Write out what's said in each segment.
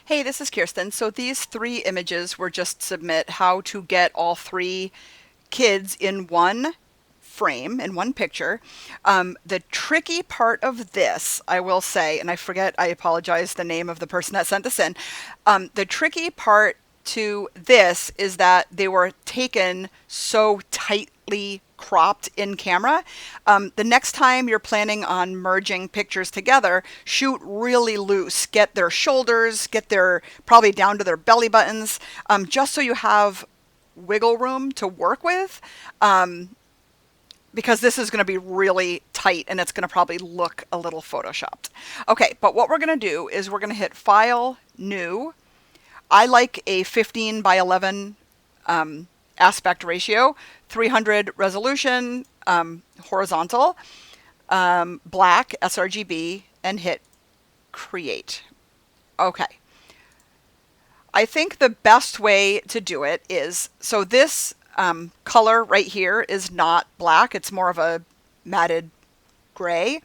Hey, this is Kirsten. So these three images were just submit how to get all three kids in one frame, in one picture. The tricky part of this, I will say, and I forget, I apologize, the name of the person that sent this in. The tricky part to this is that they were taken so tightly cropped in camera. The next time you're planning on merging pictures together, shoot really loose. Get their shoulders, get their probably down to their belly buttons, just so you have wiggle room to work with. Because this is going to be really tight and it's going to probably look a little photoshopped. Okay, but what we're going to do is we're going to hit File, New. I like a 15 by 11 aspect ratio, 300 resolution, horizontal, black, sRGB, and hit Create. Okay. I think the best way to do it is, so this color right here is not black, it's more of a matted gray.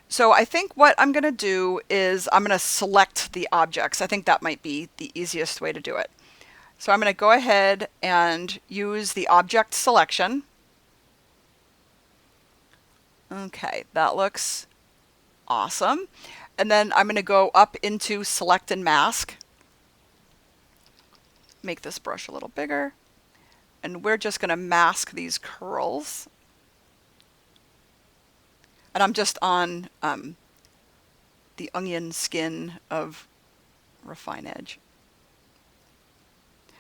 So I think what I'm going to do is I'm going to select the objects. I think that might be the easiest way to do it. So I'm going to go ahead and use the object selection. Okay, that looks awesome. And then I'm going to go up into select and mask. Make this brush a little bigger. And we're just going to mask these curls. And I'm just on the onion skin of Refine Edge.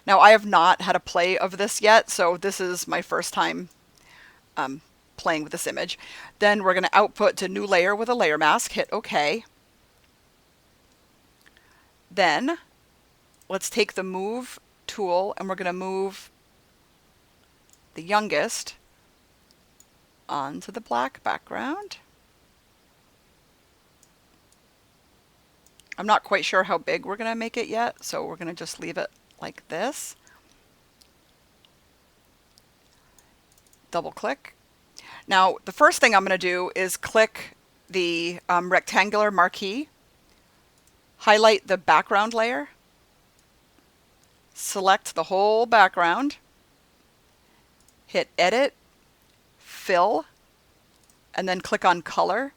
Now, I have not had a play of this yet, so this is my first time playing with this image. Then we're going to output to new layer with a layer mask, hit OK. Then let's take the move tool and we're going to move the youngest onto the black background. I'm not quite sure how big we're going to make it yet, so we're going to just leave it like this. Double click. Now, the first thing I'm going to do is click the rectangular marquee, highlight the background layer, select the whole background, hit Edit, Fill, and then click on Color.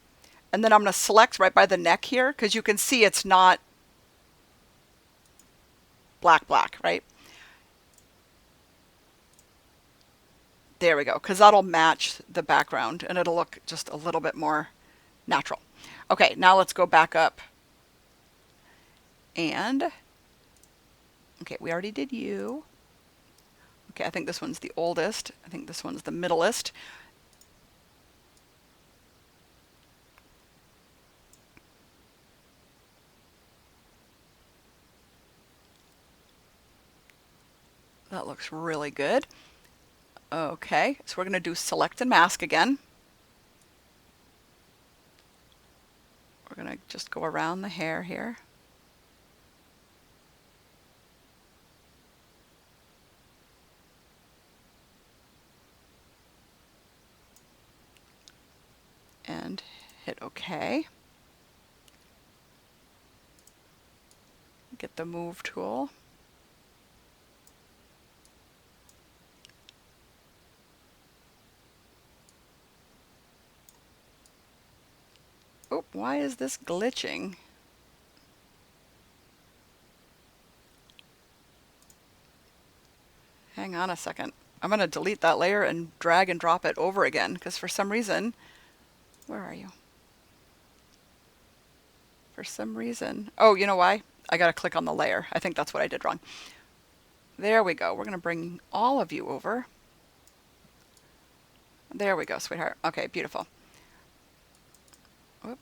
And then I'm going to select right by the neck here, because you can see it's not black, right? There we go, because that'll match the background and it'll look just a little bit more natural. Okay, now let's go back up. And, okay, we already did you. Okay, I think this one's the oldest. I think this one's the middleest. That looks really good. Okay, so we're going to do select and mask again. We're going to just go around the hair here. And hit OK. Get the move tool. Oh, why is this glitching? Hang on a second. I'm going to delete that layer and drag and drop it over again, because for some reason, where are you? For some reason, oh, you know why? I got to click on the layer. I think that's what I did wrong. There we go. We're going to bring all of you over. There we go, sweetheart. Okay, beautiful. Whoop.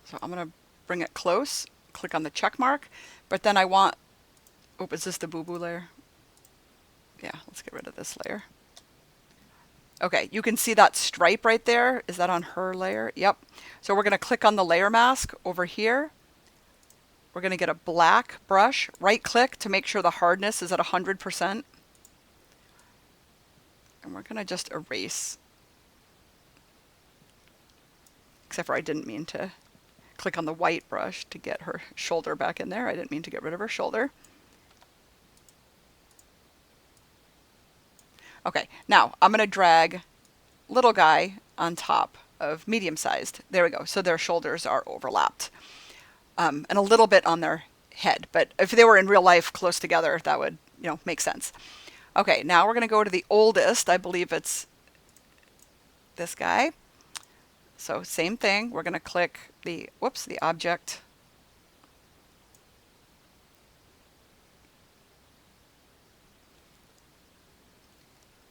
So I'm going to bring it close, click on the check mark, but then I want, oh, is this the boo-boo layer? Yeah, let's get rid of this layer. Okay, you can see that stripe right there. Is that on her layer? Yep. So we're going to click on the layer mask over here. We're going to get a black brush, right click to make sure the hardness is at 100%. And we're going to just erase. Except for I didn't mean to click on the white brush to get her shoulder back in there. I didn't mean to get rid of her shoulder. Okay, now I'm going to drag little guy on top of medium sized. There we go. So their shoulders are overlapped. And a little bit on their head. But if they were in real life close together, that would, make sense. Okay, now we're going to go to the oldest. I believe it's this guy. So same thing. We're going to click the object.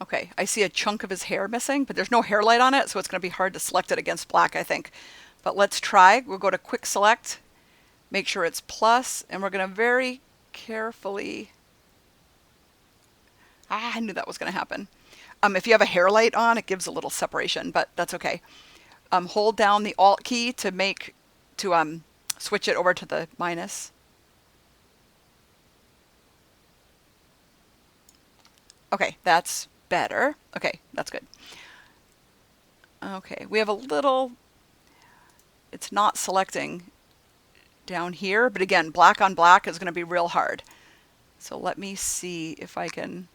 Okay, I see a chunk of his hair missing, but there's no hair light on it, so it's going to be hard to select it against black, I think. But let's try. We'll go to quick select, make sure it's plus, and we're going to very carefully... I knew that was going to happen. If you have a hair light on, it gives a little separation, but that's okay. Hold down the Alt key to switch it over to the minus. Okay, that's better. Okay, that's good. Okay, we have a little, it's not selecting down here, but again, black on black is going to be real hard. So let me see if I can...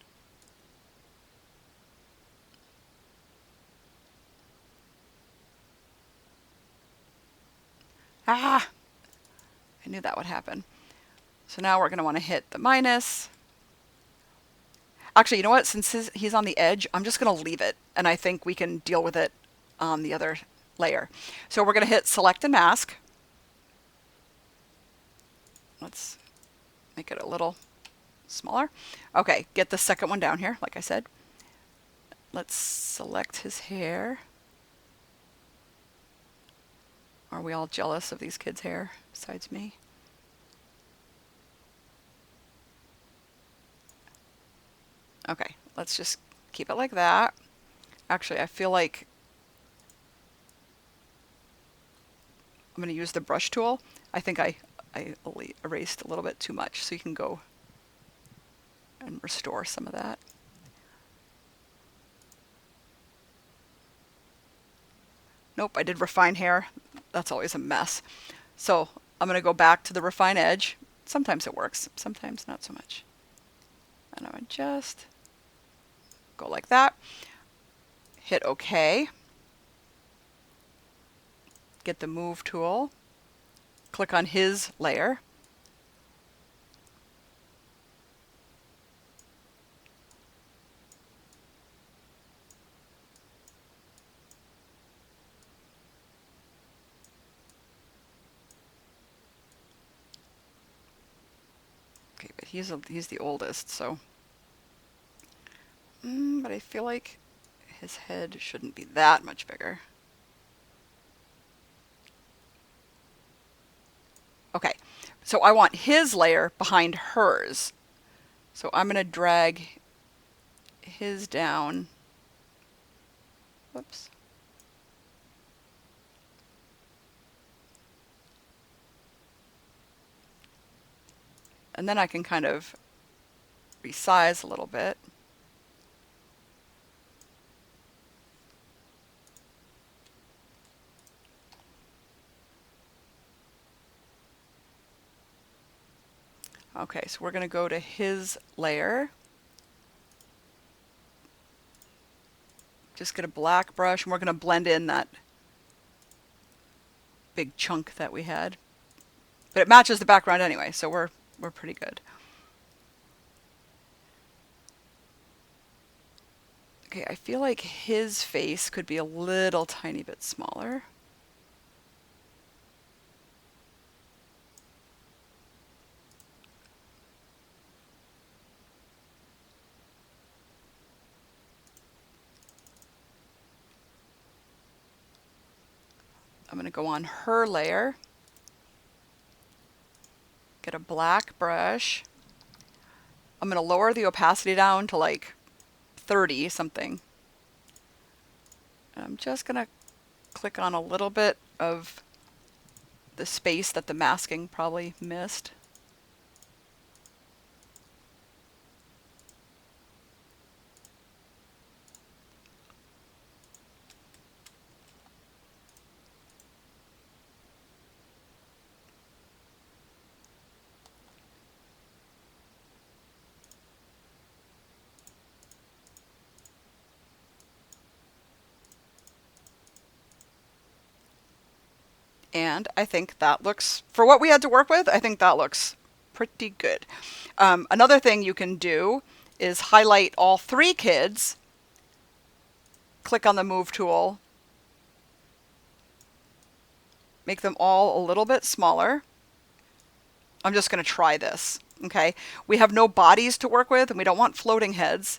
I knew that would happen. So now we're going to want to hit the minus. Actually, you know what? Since he's on the edge, I'm just going to leave it. And I think we can deal with it on the other layer. So we're going to hit select and mask. Let's make it a little smaller. Okay, get the second one down here, like I said. Let's select his hair. Are we all jealous of these kids' hair, besides me? Okay, let's just keep it like that. Actually, I feel like I'm going to use the brush tool. I think I erased a little bit too much, so you can go and restore some of that. Nope, I did refine hair. That's always a mess. So I'm going to go back to the refine edge. Sometimes it works, sometimes not so much. And I'm going to just go like that. Hit OK. Get the move tool. Click on his layer. Okay, but he's the oldest, so. But I feel like his head shouldn't be that much bigger. Okay, so I want his layer behind hers. So I'm going to drag his down. Whoops. And then I can kind of resize a little bit. Okay, so we're going to go to his layer. Just get a black brush, and we're going to blend in that big chunk that we had. But it matches the background anyway, so we're pretty good. Okay, I feel like his face could be a little tiny bit smaller. I'm going to go on her layer, get a black brush. I'm going to lower the opacity down to like 30 something. And I'm just going to click on a little bit of the space that the masking probably missed. And I think that looks, for what we had to work with, I think that looks pretty good. Another thing you can do is highlight all three kids, click on the move tool, make them all a little bit smaller. I'm just going to try this. Okay, we have no bodies to work with, and we don't want floating heads,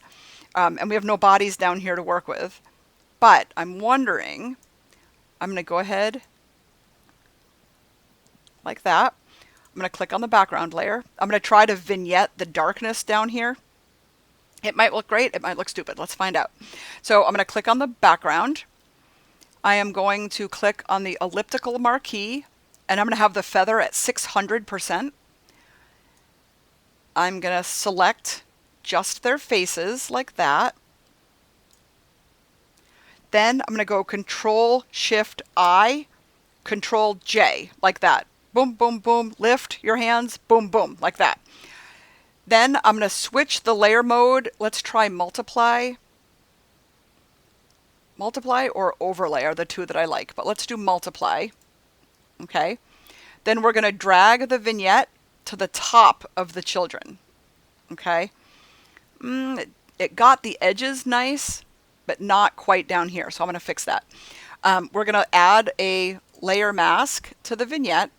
and we have no bodies down here to work with. But I'm wondering, I'm going to go ahead like that. I'm going to click on the background layer. I'm going to try to vignette the darkness down here. It might look great. It might look stupid. Let's find out. So I'm going to click on the background. I am going to click on the elliptical marquee, and I'm going to have the feather at 600%. I'm going to select just their faces like that. Then I'm going to go Control-Shift-I, Control-J, like that. Boom, boom, boom. Lift your hands. Boom, boom, like that. Then I'm going to switch the layer mode. Let's try multiply. Multiply or overlay are the two that I like, but let's do multiply. Okay. Then we're going to drag the vignette to the top of the children. Okay. It got the edges nice, but not quite down here. So I'm going to fix that. We're going to add a layer mask to the vignette.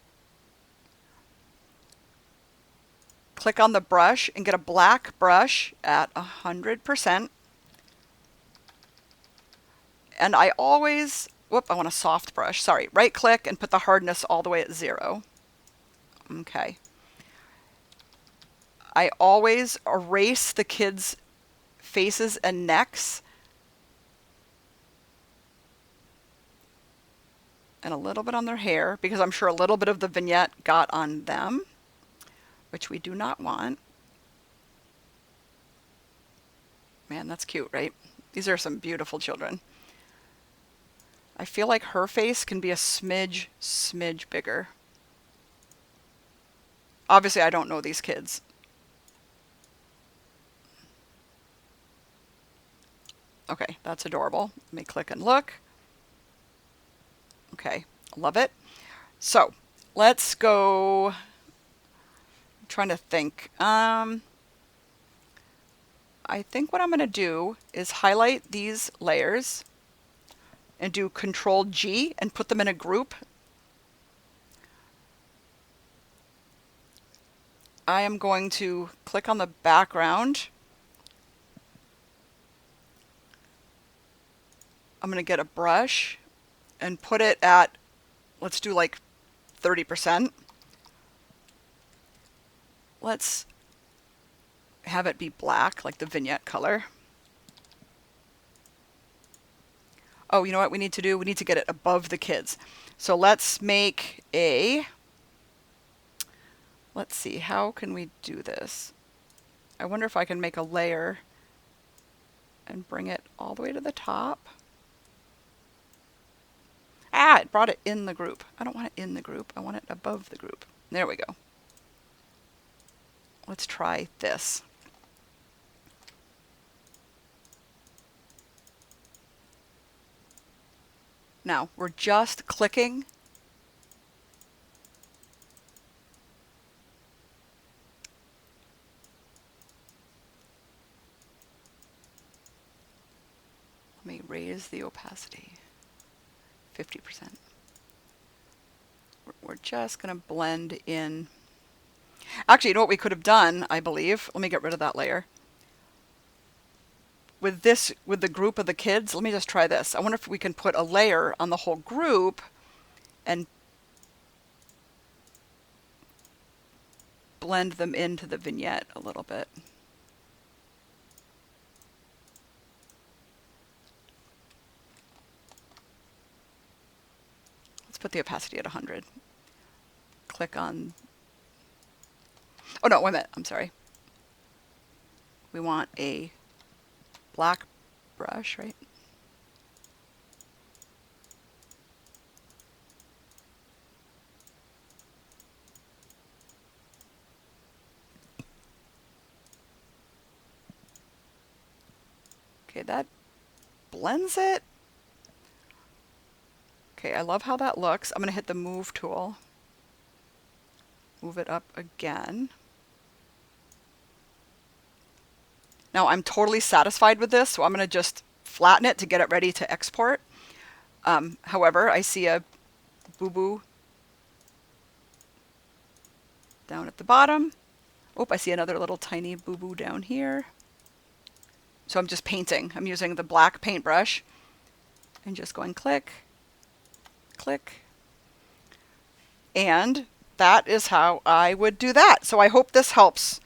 Click on the brush and get a black brush at 100%. And I always, I want a soft brush. Sorry, right click and put the hardness all the way at 0. Okay. I always erase the kids' faces and necks. And a little bit on their hair, because I'm sure a little bit of the vignette got on them, which we do not want. Man, that's cute, right? These are some beautiful children. I feel like her face can be a smidge bigger. Obviously, I don't know these kids. Okay, that's adorable. Let me click and look. Okay, love it. So, let's go. I'm trying to think. I think what I'm going to do is highlight these layers and do Control G and put them in a group. I am going to click on the background. I'm going to get a brush and put it at, let's do like 30%. Let's have it be black, like the vignette color. Oh, you know what we need to do? We need to get it above the kids. So let's make a, let's see, how can we do this? I wonder if I can make a layer and bring it all the way to the top. Ah, it brought it in the group. I don't want it in the group. I want it above the group. There we go. Let's try this. Now, we're just clicking. Let me raise the opacity. 50%. We're just going to blend in. Actually, you know what we could have done, I believe? Let me get rid of that layer. With this, with the group of the kids, let me just try this. I wonder if we can put a layer on the whole group and blend them into the vignette a little bit. Let's put the opacity at 100. click on, oh no, wait a minute, I'm sorry. We want a black brush, right? Okay, that blends it. Okay, I love how that looks. I'm going to hit the move tool. Move it up again. Now I'm totally satisfied with this, so I'm going to just flatten it to get it ready to export. However, I see a boo-boo down at the bottom. Oh, I see another little tiny boo-boo down here. So I'm just painting. I'm using the black paintbrush and just going click, click. And that is how I would do that. So I hope this helps